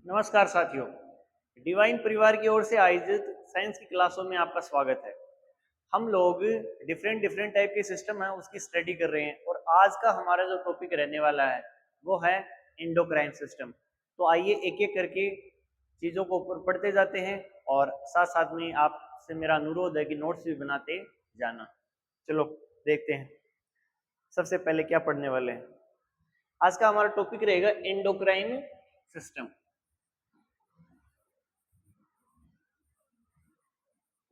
नमस्कार साथियों, डिवाइन परिवार की ओर से आयोजित साइंस की क्लासों में आपका स्वागत है। हम लोग डिफरेंट डिफरेंट टाइप के सिस्टम है उसकी स्टडी कर रहे हैं और आज का हमारा जो टॉपिक रहने वाला है वो है एंडोक्राइन सिस्टम। तो आइए एक एक करके चीज़ों को ऊपर पढ़ते जाते हैं और साथ साथ में आपसे मेरा अनुरोध है कि नोट्स भी बनाते जाना। चलो देखते हैं सबसे पहले क्या पढ़ने वाले हैं। आज का हमारा टॉपिक रहेगा एंडोक्राइन सिस्टम।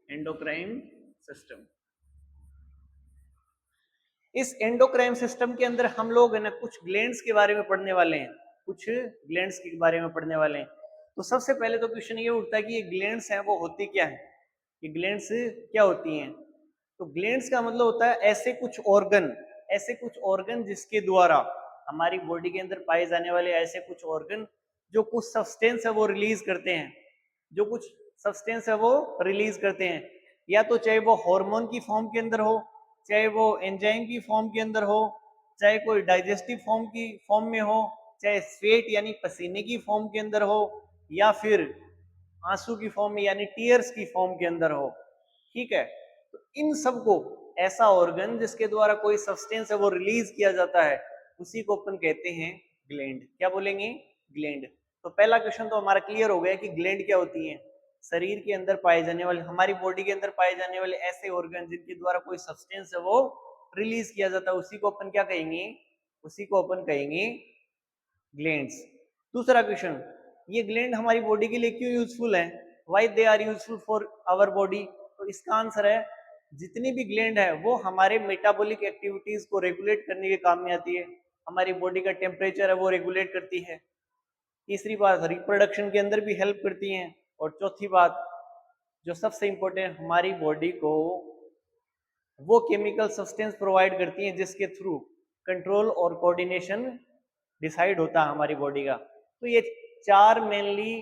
Endocrine system. इस एंडोक्राइन सिस्टम के अंदर हम लोग है ना कुछ ग्लैंड्स के बारे में पढ़ने वाले हैं, कुछ ग्लैंड्स के बारे में पढ़ने वाले हैं। तो सबसे पहले तो क्वेश्चन ये उठता है कि ये ग्लैंड्स हैं वो होती क्या है, ये ग्लैंड्स क्या होती हैं। तो ग्लैंड्स का मतलब होता है ऐसे कुछ ऑर्गन जिसके द्वारा हमारी बॉडी के अंदर पाए जाने वाले ऐसे कुछ ऑर्गन जो कुछ सब्सटेंस है वो रिलीज करते हैं, जो कुछ सब्सटेंस है वो रिलीज करते हैं, या तो चाहे वो हार्मोन की फॉर्म के अंदर हो, चाहे वो एंजाइम की फॉर्म के अंदर हो, चाहे कोई डाइजेस्टिव फॉर्म में हो, चाहे स्वेट यानी पसीने की फॉर्म के अंदर हो, या फिर आंसू की फॉर्म में यानी टीयर्स की फॉर्म के अंदर हो। ठीक है, तो इन सबको ऐसा ऑर्गन जिसके द्वारा कोई सब्सटेंस है वो रिलीज किया जाता है उसी को अपन कहते हैं ग्लैंड। क्या बोलेंगे? ग्लैंड। तो पहला क्वेश्चन तो हमारा क्लियर हो गया कि ग्लैंड क्या होती है। शरीर के अंदर पाए जाने वाले, हमारी बॉडी के अंदर पाए जाने वाले ऐसे ऑर्गन जिनके द्वारा कोई सब्सटेंस है वो रिलीज किया जाता है उसी को अपन क्या कहेंगे? उसी को अपन कहेंगे ग्लैंड्स। दूसरा क्वेश्चन, ये ग्लैंड हमारी बॉडी के लिए क्यों यूजफुल है? Why they are useful for our body? तो इसका आंसर है जितनी भी ग्लैंड है वो हमारे मेटाबॉलिक एक्टिविटीज को रेगुलेट करने के काम में आती है, हमारी बॉडी का टेम्परेचर है वो रेगुलेट करती है। तीसरी बात, रिप्रोडक्शन के अंदर भी हेल्प करती हैं। और चौथी बात जो सबसे इंपॉर्टेंट, हमारी बॉडी को वो केमिकल सब्सटेंस प्रोवाइड करती हैं जिसके थ्रू कंट्रोल और कोऑर्डिनेशन डिसाइड होता है हमारी बॉडी का। तो ये चार मेनली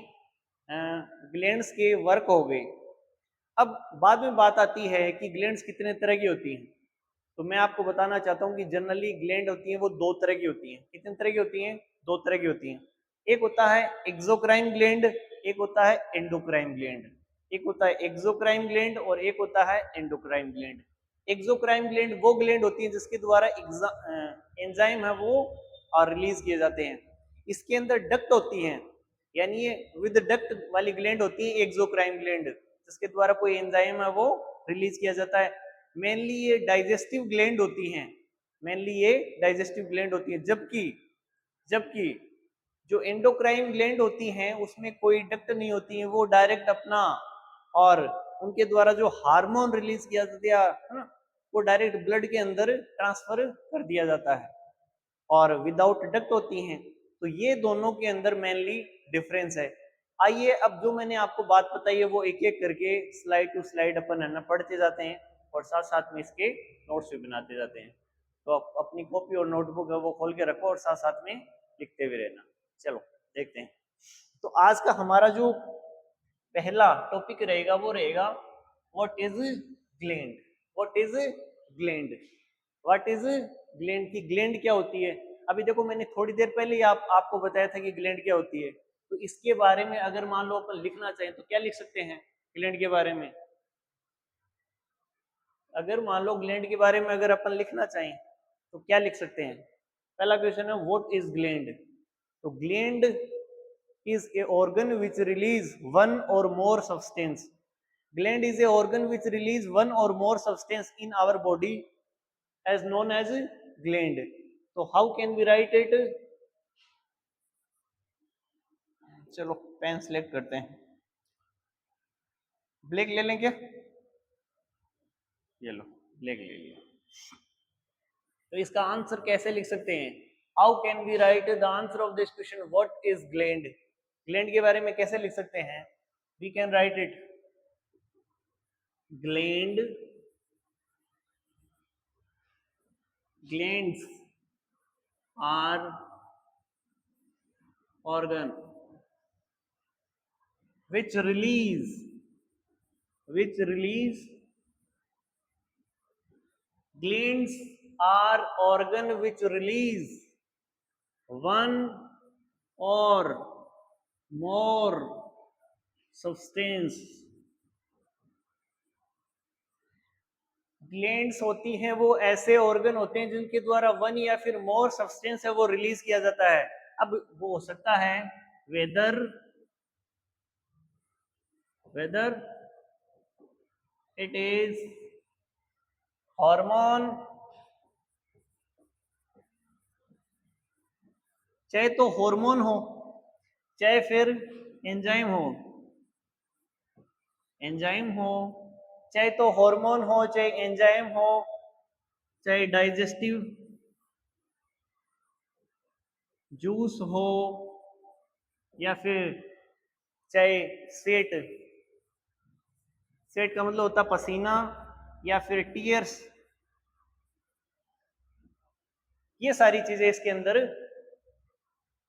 ग्लैंड्स के वर्क हो गए। अब बाद में बात आती है कि ग्लैंड्स कितने तरह की होती हैं। तो मैं आपको बताना चाहता हूँ कि जनरली ग्लैंड होती हैं वो दो तरह की होती हैं। कितने तरह की होती हैं? दो तरह की होती हैं। एक होता है एक्सोक्राइन ग्लैंड, एक होता है एंडोक्राइन ग्लैंड। एक होता है एक्सोक्राइन ग्लैंड और एक होता है एंडोक्राइन ग्लैंड। एक्सोक्राइन ग्लैंड वो ग्लैंड होती है जिसके द्वारा एंजाइम है वो रिलीज किए जाते हैं। इसके अंदर डक्ट होती हैं, यानी ये विद डक्ट वाली ग्लैंड होती है एक्सोक्राइन ग्लैंड, जिसके द्वारा कोई एंजाइम है वो रिलीज किया जाता है। मेनली ये डाइजेस्टिव ग्लैंड होती हैं, मेनली ये डाइजेस्टिव ग्लैंड होती है। जबकि जबकि जो एंडोक्राइन ग्लैंड होती हैं उसमें कोई डक्ट नहीं होती है, वो डायरेक्ट अपना और उनके द्वारा जो हार्मोन रिलीज किया जाता है ना वो डायरेक्ट ब्लड के अंदर ट्रांसफर कर दिया जाता है और विदाउट डक्ट होती हैं। तो ये दोनों के अंदर मेनली डिफरेंस है। आइए अब जो मैंने आपको बात बताई है वो एक एक करके स्लाइड टू स्लाइड अपन है ना पढ़ते जाते हैं और साथ साथ में इसके नोट्स भी बनाते जाते हैं। तो आप अपनी कॉपी और नोटबुक है वो खोल के रखो और साथ साथ में लिखते भी रहना। चलो देखते हैं। तो आज का हमारा जो पहला टॉपिक रहेगा वो रहेगा what is gland. What is gland? What is gland की ग्लैंड क्या होती है? अभी देखो मैंने थोड़ी देर पहले ही आपको बताया था कि ग्लैंड क्या होती है। तो इसके बारे में अगर मान लो अपन लिखना चाहें तो क्या लिख सकते हैं ग्लैंड के बारे में? अगर मान लो ग्लैंड के बारे में अगर अपन लिखना चाहें तो क्या लिख सकते हैं? पहला क्वेश्चन है व्हाट इज ग्लैंड। तो gland is a organ which release one or more substance. Gland is a organ which release one or more substance in our body as known as gland. So how can we write it? चलो pen select करते हैं। Black ले लें क्या? ये लो black ले लिया। तो इसका आंसर कैसे लिख सकते हैं? How can we write the answer of this question what is gland? Gland के बारे में कैसे लिख सकते हैं? We can write it gland, glands are organ which release glands are organ which release one or more substance. Glands होती हैं वो ऐसे ऑर्गन होते हैं जिनके द्वारा वन या फिर मोर सब्सटेंस है वो रिलीज किया जाता है। अब वो हो सकता है whether whether it is hormone, चाहे तो हार्मोन हो, चाहे फिर एंजाइम हो, एंजाइम हो, चाहे तो हार्मोन हो, चाहे एंजाइम हो, चाहे डाइजेस्टिव जूस हो, या फिर चाहे स्वेट, स्वेट का मतलब होता पसीना, या फिर टीयर्स, ये सारी चीजें इसके अंदर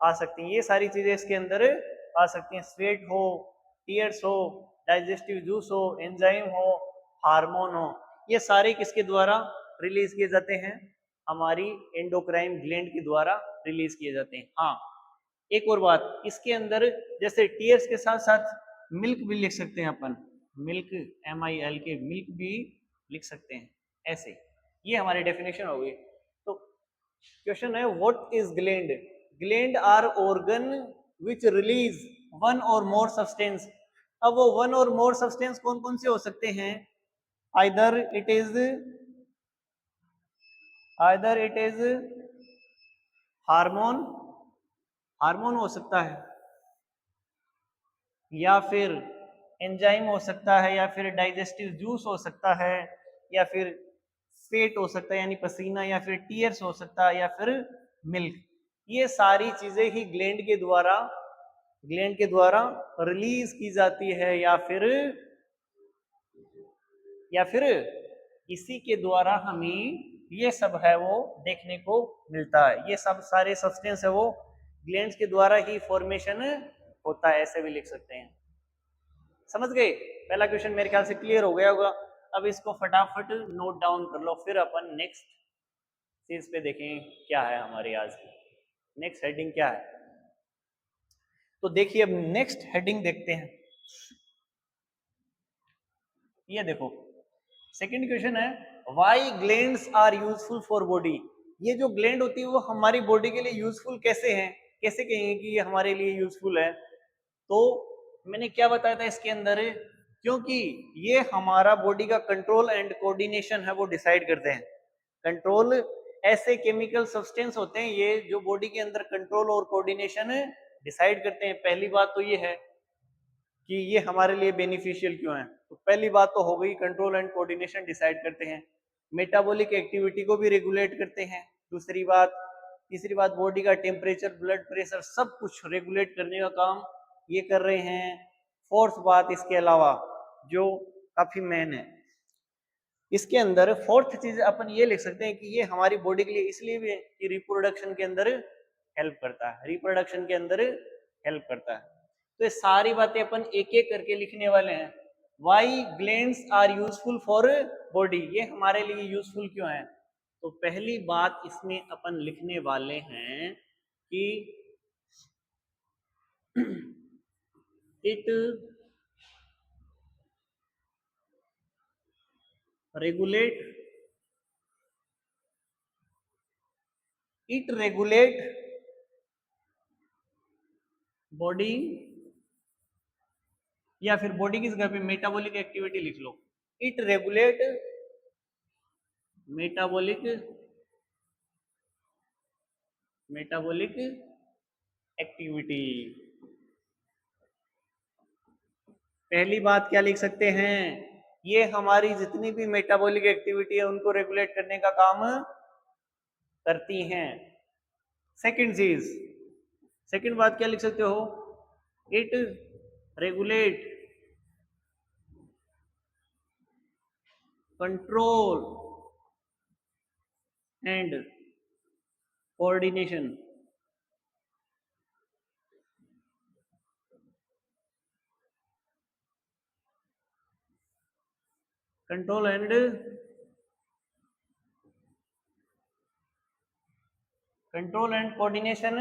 आ सकती हैं। ये सारी चीजें इसके अंदर आ सकती हैं। स्वेट हो, टीयर्स हो, डाइजेस्टिव जूस हो, एंजाइम हो, हार्मोन हो, ये सारे किसके द्वारा रिलीज किए जाते हैं? हमारी एंडोक्राइन ग्लैंड के द्वारा रिलीज किए जाते हैं। हाँ, एक और बात इसके अंदर, जैसे टीयर्स के साथ साथ मिल्क भी लिख सकते हैं अपन, मिल्क, MILK, मिल्क भी लिख सकते हैं ऐसे। ये हमारी डेफिनेशन हो गई। तो क्वेश्चन है what is gland? Gland are organ which release one और मोर सब्सटेंस। अब वो वन और मोर सब्सटेंस कौन कौन से हो सकते हैं? Either it is hormone, hormone हो सकता है, या फिर एंजाइम हो सकता है, या फिर डाइजेस्टिव जूस हो सकता है, या फिर फेट हो सकता है यानी पसीना, या फिर टीयर्स हो सकता है, या फिर मिल्क। ये सारी चीजें ही ग्लैंड के द्वारा रिलीज की जाती है, या फिर इसी के द्वारा हमें ये सब है वो देखने को मिलता है। ये सब सारे सब्सटेंस है वो ग्लैंड्स के द्वारा ही फॉर्मेशन होता है, ऐसे भी लिख सकते हैं। समझ गए? पहला क्वेश्चन मेरे ख्याल से क्लियर हो गया होगा। अब इसको फटाफट नोट डाउन कर लो, फिर अपन नेक्स्ट चीज पे देखें क्या है हमारी आज की नेक्स्ट हेडिंग क्या है। तो देखिए अब नेक्स्ट हेडिंग देखते हैं। ये देखो सेकंड क्वेश्चन है why glands are useful for body. ये जो ग्लैंड होती है वो हमारी बॉडी के लिए यूजफुल कैसे हैं, कैसे कहेंगे कि ये हमारे लिए यूजफुल है? तो मैंने क्या बताया था इसके अंदर, क्योंकि ये हमारा बॉडी का कंट्रोल एंड कोऑर्डिनेशन है वो डिसाइड करते हैं। कंट्रोल ऐसे केमिकल सब्सटेंस होते हैं ये जो बॉडी के अंदर कंट्रोल और कोऑर्डिनेशन डिसाइड करते हैं। पहली बात तो ये है कि ये हमारे लिए बेनिफिशियल क्यों है। तो पहली बात तो हो गई कंट्रोल एंड कोऑर्डिनेशन डिसाइड करते हैं, मेटाबॉलिक एक्टिविटी को भी रेगुलेट करते हैं। दूसरी बात, तीसरी बात बॉडी का टेम्परेचर, ब्लड प्रेशर सब कुछ रेगुलेट करने का काम ये कर रहे हैं। फोर्थ बात इसके अलावा जो काफी मेन है, इसके अंदर फोर्थ चीज अपन ये लिख सकते हैं कि ये हमारी बॉडी के लिए इसलिए भी है कि रिप्रोडक्शन के अंदर हेल्प करता है, रिप्रोडक्शन के अंदर हेल्प करता है। तो ये सारी बातें अपन एक एक करके लिखने वाले हैं। Why glands are useful for body, ये हमारे लिए यूजफुल क्यों है? तो पहली बात इसमें अपन लिखने वाले हैं कि इट रेगुलेट बॉडी, या फिर बॉडी की जगह पे मेटाबॉलिक एक्टिविटी लिख लो। It regulate metabolic metabolic activity. पहली बात क्या लिख सकते हैं? ये हमारी जितनी भी मेटाबॉलिक एक्टिविटी है उनको रेगुलेट करने का काम करती हैं। सेकंड चीज, सेकंड बात क्या लिख सकते हो? It regulate control and coordination. Control and coordination,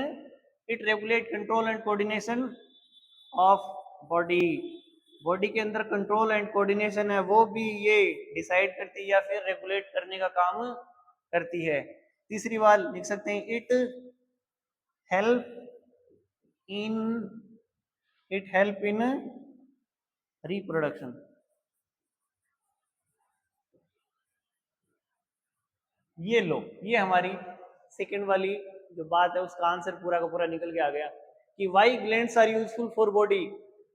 it regulate control and coordination of body, body के अंदर कंट्रोल एंड कोऑर्डिनेशन है वो भी ये डिसाइड करती है या फिर रेगुलेट करने का काम करती है। तीसरी बात लिख सकते हैं, help in it help in reproduction. ये लो, ये हमारी सेकंड वाली जो बात है उसका आंसर पूरा का पूरा निकल के आ गया कि why glands are useful for body,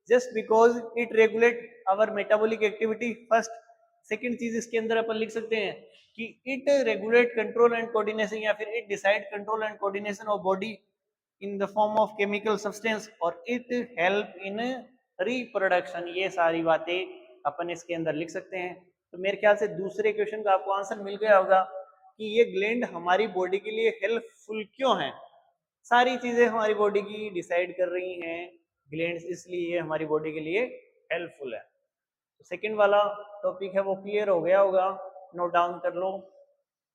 just because it regulate our metabolic activity first. Second चीज इसके अंदर अपन लिख सकते हैं कि it regulate control and coordination या फिर it decide control and coordination of body in the form of chemical substance और इट हेल्प इन रिप्रोडक्शन। ये सारी बातें अपन इसके अंदर लिख सकते हैं। तो मेरे ख्याल से दूसरे क्वेश्चन का आपको आंसर मिल गया होगा कि ये ग्लैंड हमारी बॉडी के लिए हेल्पफुल क्यों है। सारी चीजें हमारी बॉडी की डिसाइड कर रही हैं ग्लैंड्स, इसलिए ये हमारी बॉडी के लिए हेल्पफुल है। तो सेकंड वाला टॉपिक है वो क्लियर हो गया होगा, नोट डाउन कर लो।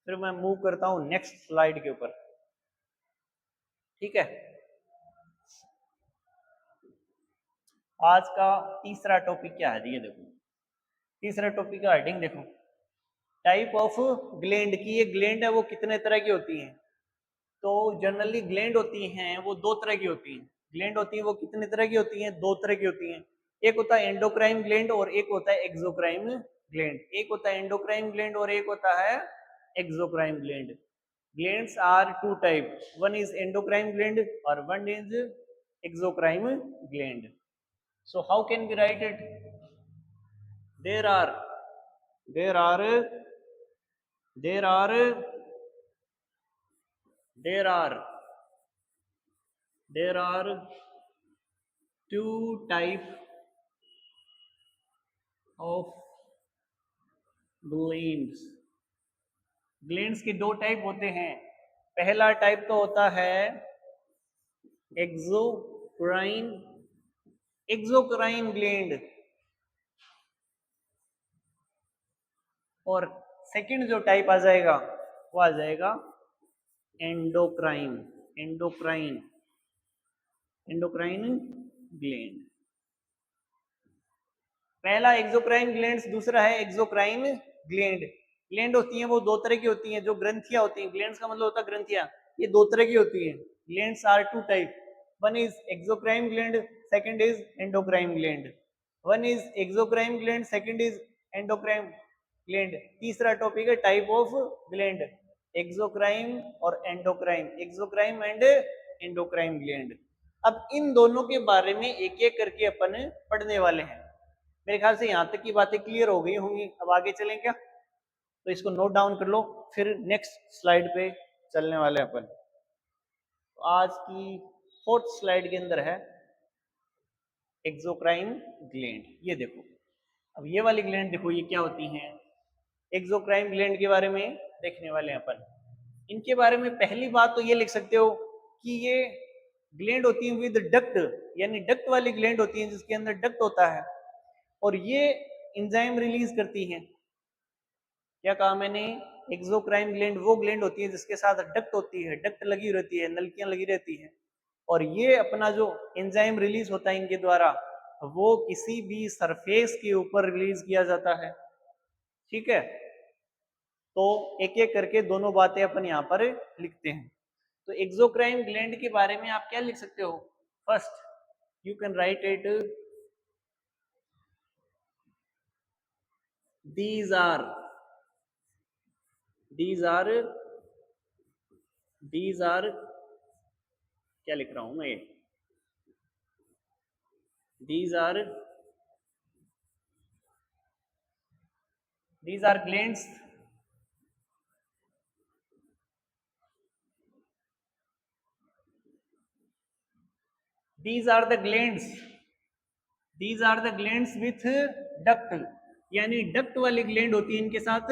फिर मैं मूव करता हूँ नेक्स्ट स्लाइड के ऊपर, ठीक है। आज का तीसरा टॉपिक क्या है, ये देखो तीसरा टॉपिक का हेडिंग देखो, टाइप ऑफ ग्लैंड की। ये ग्लैंड है वो कितने तरह की होती हैं। तो जनरली ग्लैंड होती हैं वो दो तरह की होती हैं। ग्लैंड होती है वो कितने तरह की होती हैं, दो तरह की होती हैं। एक होता है एंडोक्राइन ग्लैंड और एक होता है एक्सोक्राइन ग्लैंड। एक होता है एंडोक्राइन ग्लैंड और एक होता है exocrine gland. Glands are two type, one is endocrine gland और one is exocrine gland. So how can we write it? There are there are there are there are there are two type of glands. Glands के दो type होते हैं। पहला type तो होता है exocrine exocrine gland और सेकंड जो टाइप आ जाएगा वो आ जाएगा एंडोक्राइन एंडोक्राइन एंडोक्राइन ग्लैंड। पहला एक्सोक्राइन ग्लैंड्स, दूसरा है एक्सोक्राइन ग्लैंड। ग्लैंड होती हैं वो दो तरह की होती हैं, जो ग्रंथियां होती हैं, ग्लैंड्स का मतलब होता है ग्रंथियां, ये दो तरह की होती हैं। Glands are two type, one is exocrine gland, second is endocrine gland. One is exocrine gland, second is endocrine gland. तीसरा टॉपिक है टाइप ऑफ ग्लैंड, एक्सोक्राइन और endocrine, exocrine and endocrine gland. अब इन दोनों के बारे में एक एक करके अपन पढ़ने वाले हैं। मेरे ख्याल से यहां तक की बातें क्लियर हो गई होंगी। अब आगे चलें क्या, तो इसको नोट डाउन कर लो, फिर नेक्स्ट स्लाइड पे चलने वाले अपन। तो आज की फोर्थ स्लाइड के अंदर है एक्सोक्राइन ग्लैंड। ये देखो, अब ये वाली ग्लैंड देखो ये क्या होती हैं। एक्सोक्राइन ग्लैंड के बारे में देखने वाले हैं अपन। इनके बारे में पहली बात तो ये लिख सकते हो कि ये ग्लैंड होती है विद डक्ट, यानी डक्ट वाली ग्लैंड होती है जिसके अंदर डक्ट होता है और ये एंजाइम रिलीज करती हैं। क्या कहा मैंने, एक्सोक्राइन ग्लैंड वो ग्लैंड होती है जिसके साथ डक्ट होती है, डक्ट लगी रहती है, नलकियां लगी रहती हैं और ये अपना जो एंजाइम रिलीज होता है इनके द्वारा वो किसी भी सरफेस के ऊपर रिलीज किया जाता है, ठीक है। तो एक एक करके दोनों बातें अपन यहाँ पर लिखते हैं। तो एक्सोक्राइन ग्लैंड के बारे में आप क्या लिख सकते हो, first you can write it, these are these are these are क्या लिख रहा हूं मैं, these are glands these are the glands these are the glands with duct, यानी डक्ट वाली ग्लैंड होती है, इनके साथ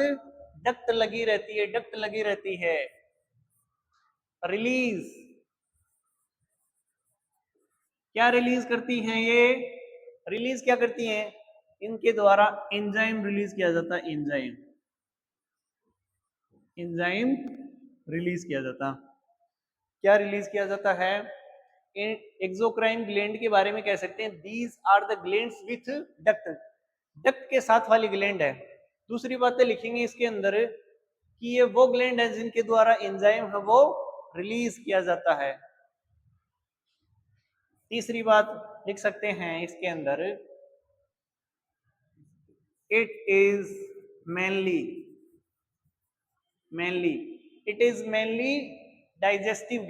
डक्ट लगी रहती है, डक्ट लगी रहती है। रिलीज, क्या रिलीज करती हैं ये, रिलीज क्या करती हैं, इनके द्वारा एंजाइम रिलीज किया जाता है, एंजाइम रिलीज किया जाता, क्या रिलीज किया जाता है, एक्सोक्राइन ग्लैंड के बारे में कह सकते हैं these are the glands with duct, duct के साथ वाली ग्लैंड है। दूसरी बातें लिखेंगे इसके अंदर कि ये वो ग्लैंड है जिनके द्वारा एंजाइम है वो रिलीज किया जाता है। तीसरी बात लिख सकते हैं इसके अंदर, it is mainly it is mainly digestive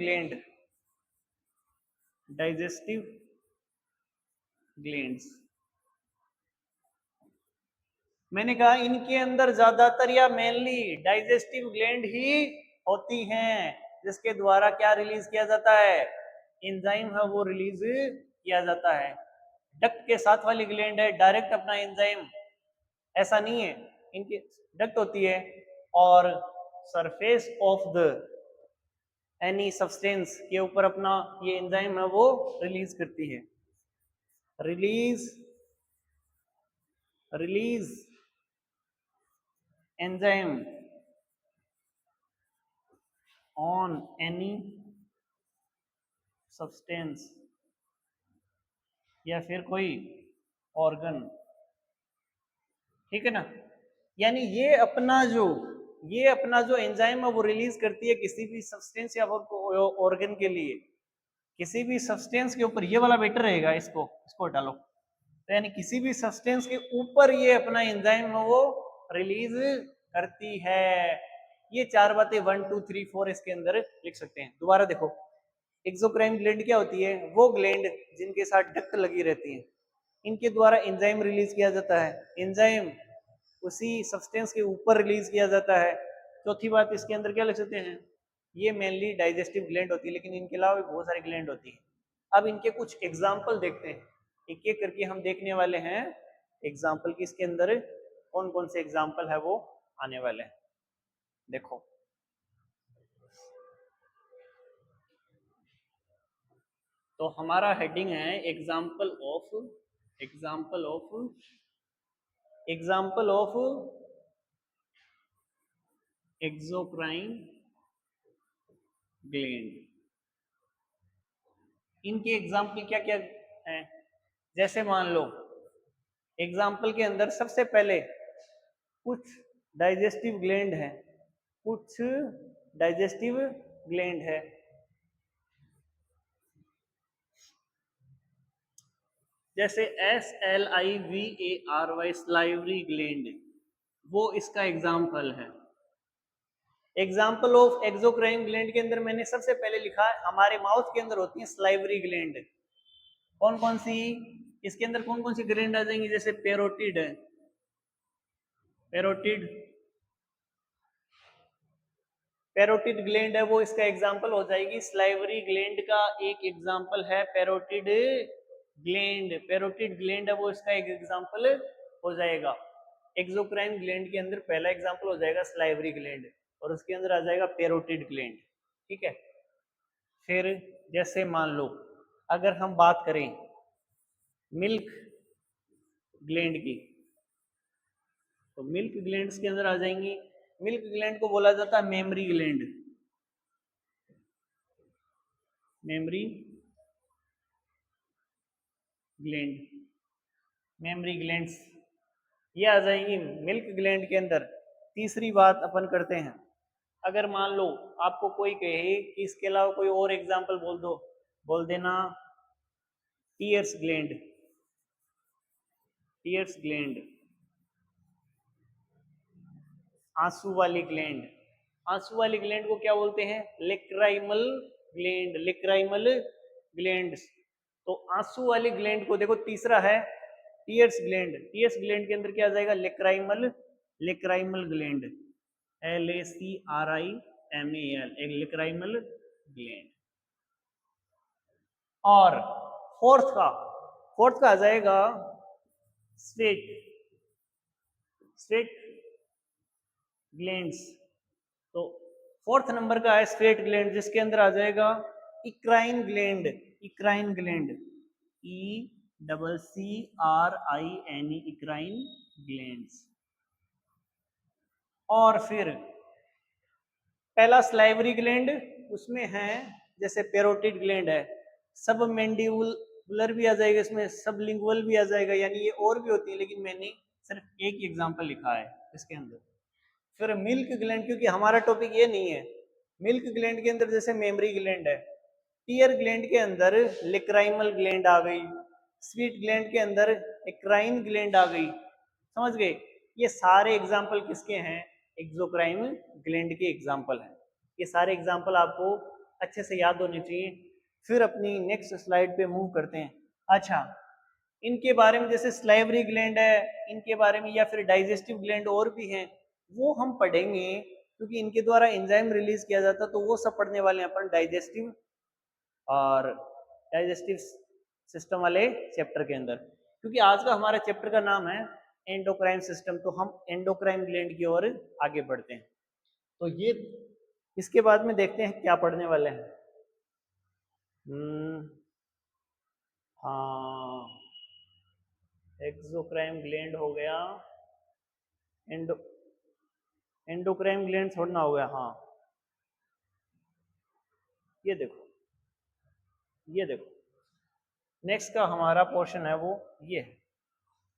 glands। मैंने कहा इनके अंदर ज्यादातर या मेनली डाइजेस्टिव ग्लैंड ही होती हैं जिसके द्वारा क्या रिलीज किया जाता है, एंजाइम है वो रिलीज किया जाता है। डक्ट के साथ वाली ग्लैंड है डायरेक्ट अपना एंजाइम ऐसा नहीं है, इनकी डक्ट होती है और surface of the any substance के ऊपर अपना ये एंजाइम है वो रिलीज करती है। Release enzyme on any substance या फिर कोई ऑर्गन, ठीक है ना। यानी ये अपना जो एंजाइम है वो रिलीज करती है किसी भी सब्सटेंस या ऑर्गन के लिए। किसी भी सब्सटेंस के ऊपर, ये वाला बेटर रहेगा, इसको हटा लो। तो यानी किसी भी सब्सटेंस के ऊपर ये अपना एंजाइम है वो रिलीज करती है। ये चार बातें 1 2 3 4 इसके अंदर लिख सकते हैं। दोबारा देखो, एक्सोक्राइन ग्लैंड क्या होती है, वो ग्लैंड जिनके साथ डक्ट लगी रहती है, इनके द्वारा एंजाइम रिलीज किया जाता है, एंजाइम उसी सब्सटेंस के ऊपर रिलीज किया जाता है। चौथी बात इसके अंदर क्या लिख सकते हैं, ये मेनली डाइजेस्टिव ग्लैंड होती है, लेकिन इनके अलावा भी बहुत सारी ग्लैंड होती है। अब इनके कुछ एग्जाम्पल देखते हैं, एक एक करके हम देखने वाले हैं एग्जाम्पल की इसके अंदर कौन कौन से एग्जाम्पल है वो आने वाले हैं। देखो, तो हमारा हेडिंग है एग्जाम्पल ऑफ एक्सोक्राइन ग्लैंड। इनके एग्जाम्पल क्या क्या है, जैसे मान लो एग्जाम्पल के अंदर सबसे पहले कुछ डाइजेस्टिव ग्लैंड है, जैसे SLIVARY स्लाइवरी ग्लैंड, वो इसका एग्जाम्पल है। एग्जाम्पल ऑफ एक्सोक्राइन ग्लैंड के अंदर मैंने सबसे पहले लिखा है हमारे माउथ के अंदर होती है स्लाइवरी ग्लैंड। कौन कौन सी, इसके अंदर कौन कौन सी ग्लैंड आ जाएंगी, जैसे पेरोटिड है, पेरोटिड ग्लैंड है वो इसका एग्जाम्पल हो जाएगी। स्लाइवरी ग्लैंड का एक एग्जाम्पल है पेरोटिड ग्लैंड है वो इसका एक एग्जाम्पल हो जाएगा। एक्सोक्राइन ग्लैंड के अंदर पहला एग्जाम्पल हो जाएगा स्लाइवरी ग्लैंड और उसके अंदर आ जाएगा पेरोटिड ग्लैंड, ठीक है। फिर जैसे मान लो अगर हम बात करें मिल्क ग्लैंड की, तो मिल्क ग्लैंड्स के अंदर आ जाएंगी, मिल्क ग्लैंड को बोला जाता है मेमरी ग्लैंड, मेमरी ग्लैंड्स ये आ जाएंगी मिल्क ग्लैंड के अंदर। तीसरी बात अपन करते हैं, अगर मान लो आपको कोई कहे कि इसके अलावा कोई और एग्जाम्पल बोल दो, बोल देना टीयर्स ग्लैंड, आंसू वाली ग्लैंड। आंसू वाली ग्लैंड को क्या बोलते हैं, लेक्राइमल ग्लैंड। तो आंसू वाली ग्लैंड को देखो, तीसरा है टीयर्स ग्लैंड के अंदर क्या आ जाएगा, लेक्राइमल ग्लैंड, LACRIMAL, एक लेक्राइमल ग्लैंड। और फोर्थ का आ जाएगा स्ट्रेट ग्लैंड्स। तो फोर्थ नंबर का है स्ट्रेट ग्लैंड, जिसके अंदर आ जाएगा eccrine gland, ECCRINE, eccrine glands. और फिर पहला स्लाइवरी ग्लैंड, उसमें है जैसे पेरोटिड ग्लैंड है, सब मैंडिबुलर भी आ जाएगा इसमें, सब लिंगुअल भी आ जाएगा, यानी ये और भी होती है, लेकिन मैंने सिर्फ एक एग्जांपल लिखा है इसके अंदर। फिर मिल्क ग्लैंड, क्योंकि हमारा टॉपिक ये नहीं है। मिल्क ग्लैंड के अंदर जैसे मेमरी ग्लैंड है, टीयर ग्लैंड के अंदर लेक्राइमल ग्लैंड आ गई, स्वीट ग्लैंड के अंदर एक्राइन ग्लैंड आ गई, समझ गए। ये सारे एग्जाम्पल किसके हैं? एक्सोक्राइन ग्लैंड के एग्जाम्पल हैं। ये सारे एग्जाम्पल आपको अच्छे से याद होने चाहिए। फिर अपनी नेक्स्ट स्लाइड पे मूव करते हैं। अच्छा, इनके बारे में जैसे स्लाइवरी ग्लैंड है, इनके बारे में, या फिर डाइजेस्टिव ग्लैंड और भी हैं, वो हम पढ़ेंगे, क्योंकि इनके द्वारा एंजाइम रिलीज किया जाता है, तो वो सब पढ़ने वाले हैं अपन डाइजेस्टिव और डाइजेस्टिव सिस्टम वाले चैप्टर के अंदर। क्योंकि आज का हमारा चैप्टर का नाम है एंडोक्राइन सिस्टम, तो हम एंडोक्राइन ग्लैंड की ओर आगे बढ़ते हैं। तो ये इसके बाद में देखते हैं क्या पढ़ने वाले हैं। हाँ, एक्सोक्राइन ग्लैंड हो गया, एंडो एंडोक्राइन ग्लैंड छोड़ना हो गया। हाँ, ये देखो, ये देखो, नेक्स्ट का हमारा पोर्शन है वो ये है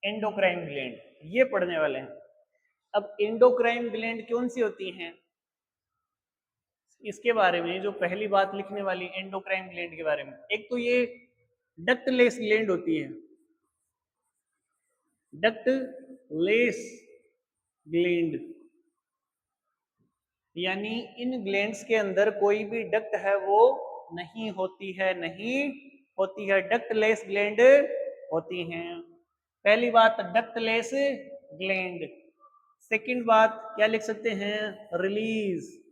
एंडोक्राइन ग्लैंड, ये पढ़ने वाले हैं। अब एंडोक्राइन ग्लैंड कौन सी होती हैं, इसके बारे में जो पहली बात लिखने वाली एंडोक्राइन ग्लैंड के बारे में, एक तो ये डक्टलेस ग्लैंड होती है, डक्टलेस ग्लैंड, यानी इन ग्लैंड्स के अंदर कोई भी डक्ट है वो नहीं होती है, नहीं होती है, डक्टलेस ग्लैंड होती हैं। पहली बात डक्टलेस ग्लैंड। सेकंड बात क्या लिख सकते हैं, release,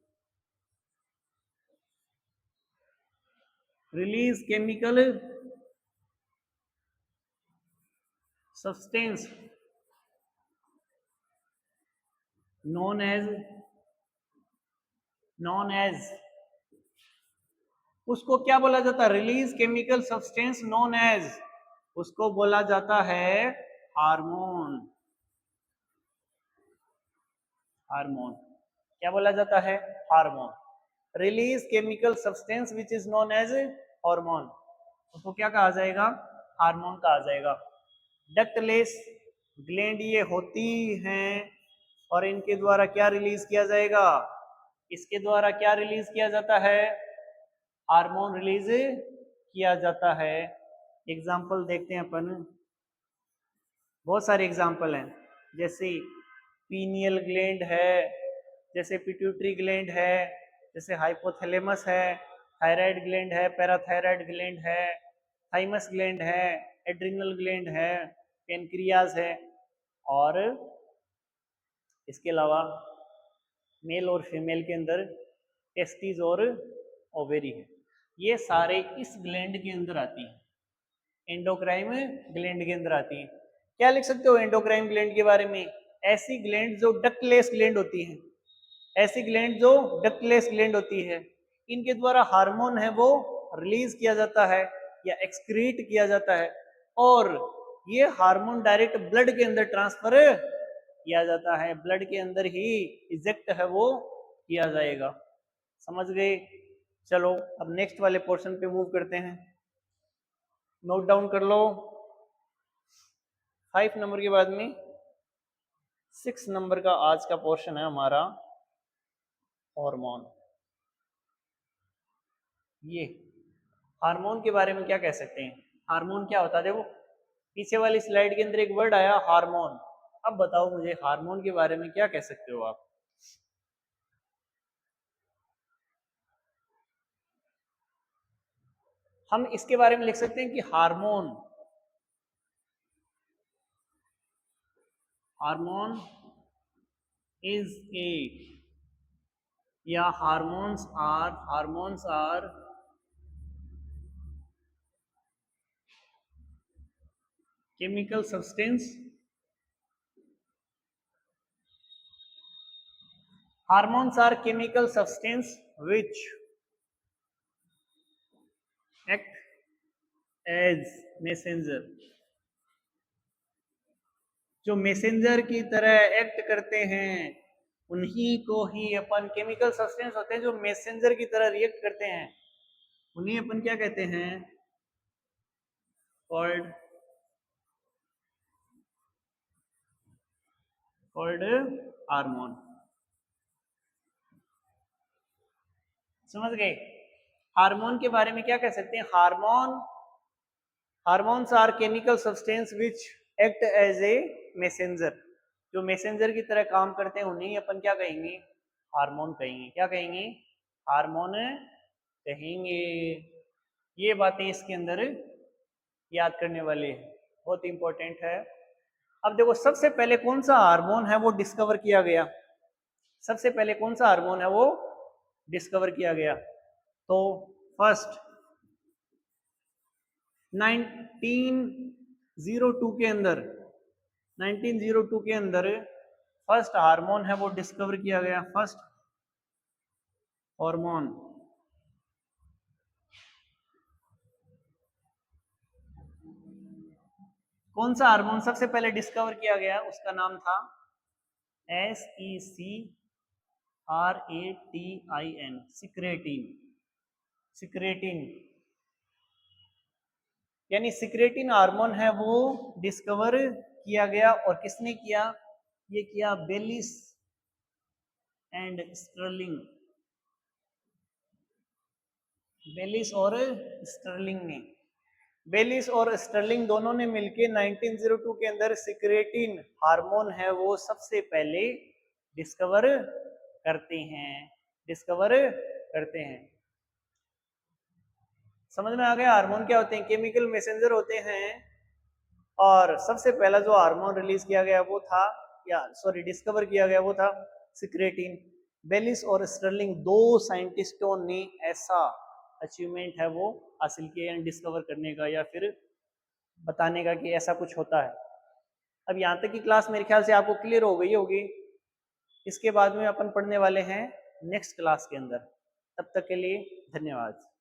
release chemical substance known as उसको क्या बोला जाता है, release chemical substance known as, उसको बोला जाता है हार्मोन। हार्मोन क्या बोला जाता है, hormone. Release chemical substance which is known as hormone, उसको क्या कहा जाएगा, हार्मोन कहा जाएगा। डक्टलेस ग्लैंड ये होती हैं, और इनके द्वारा क्या रिलीज किया जाएगा, इसके द्वारा क्या रिलीज किया जाता है, हार्मोन रिलीज किया जाता है। एग्जाम्पल देखते हैं अपन, बहुत सारे एग्जाम्पल हैं, जैसे पीनियल ग्लैंड है, जैसे पिट्यूटरी ग्लैंड है, जैसे हाइपोथैलेमस है, थायराइड ग्लैंड है, पैराथायराइड ग्लैंड है, थाइमस ग्लैंड है, एड्रिनल ग्लैंड है, पेनक्रियाज है, और इसके अलावा मेल और फीमेल के अंदर टेस्टिस और ओवेरी है। ये सारे इस ग्लैंड के अंदर आती हैं, एंडोक्राइन ग्लैंड के अंदर आती हैं। क्या लिख सकते हो एंडोक्राइन ग्लैंड के बारे में, ऐसी ग्लैंड जो डक्टलेस ग्लैंड होती हैं, ऐसी ग्लैंड जो डक्टलेस ग्लैंड होती है, इनके द्वारा हार्मोन है वो रिलीज किया जाता है या एक्सक्रीट किया जाता है, और ये हार्मोन डायरेक्ट ब्लड के अंदर ट्रांसफर किया जाता है, ब्लड के अंदर ही इजेक्ट है वो किया जाएगा। समझ गए। चलो अब नेक्स्ट वाले पोर्शन पे मूव करते हैं, नोट डाउन कर लो। 5 नंबर के बाद में 6 नंबर का आज का पोर्शन है हमारा हार्मोन। ये हार्मोन के बारे में क्या कह सकते हैं, हार्मोन क्या होता है, देखो पीछे वाली स्लाइड के अंदर एक वर्ड आया हार्मोन। अब बताओ मुझे हार्मोन के बारे में क्या कह सकते हो आप। हम इसके बारे में लिख सकते हैं कि हार्मोन, हार्मोन इज ए, या hormones are chemical substance, hormones are chemical substance which act as messenger, जो मैसेंजर की तरह एक्ट करते हैं, उन्हीं को ही अपन, केमिकल सब्सटेंस होते हैं जो मैसेंजर की तरह रिएक्ट करते हैं, उन्हीं अपन क्या कहते हैं, called हार्मोन। समझ गए? हार्मोन के बारे में क्या कह सकते हैं? Hormones are chemical substance which act as a messenger. जो मैसेंजर की तरह काम करते हैं उन्हें अपन क्या कहेंगे? हार्मोन कहेंगे। क्या कहेंगे? हार्मोन कहेंगे। ये बातें इसके अंदर याद करने वाले हैं, बहुत इंपॉर्टेंट है। अब देखो सबसे पहले कौन सा हार्मोन है वो डिस्कवर किया गया? सबसे पहले कौन सा हार्मोन है वो डिस्कवर किया गया? तो फर्स्ट 1902 के अंदर 1902 के अंदर फर्स्ट हार्मोन है वो डिस्कवर किया गया। फर्स्ट हार्मोन कौन सा हार्मोन सबसे पहले डिस्कवर किया गया? उसका नाम था SECRATIN, सिक्रेटिन। सिक्रेटिन यानी सिक्रेटिन हार्मोन है वो डिस्कवर किया गया। और किसने किया? ये किया बेलिस एंड स्टर्लिंग। बेलिस और स्टर्लिंग ने, बेलिस और स्टर्लिंग दोनों ने मिलकर 1902 के अंदर सिक्रेटिन हार्मोन है वो सबसे पहले डिस्कवर करते हैं। डिस्कवर करते हैं। समझ में आ गया? हार्मोन क्या होते हैं? केमिकल मैसेंजर होते हैं। और सबसे पहला जो हार्मोन रिलीज किया गया वो था, या सॉरी डिस्कवर किया गया वो था सिक्रेटिन। बेलिस और स्टर्लिंग दो साइंटिस्टों ने ऐसा अचीवमेंट है वो हासिल किया, डिस्कवर करने का या फिर बताने का कि ऐसा कुछ होता है। अब यहाँ तक की क्लास मेरे ख्याल से आपको क्लियर हो गई होगी। इसके बाद में अपन पढ़ने वाले हैं नेक्स्ट क्लास के अंदर। तब तक के लिए धन्यवाद।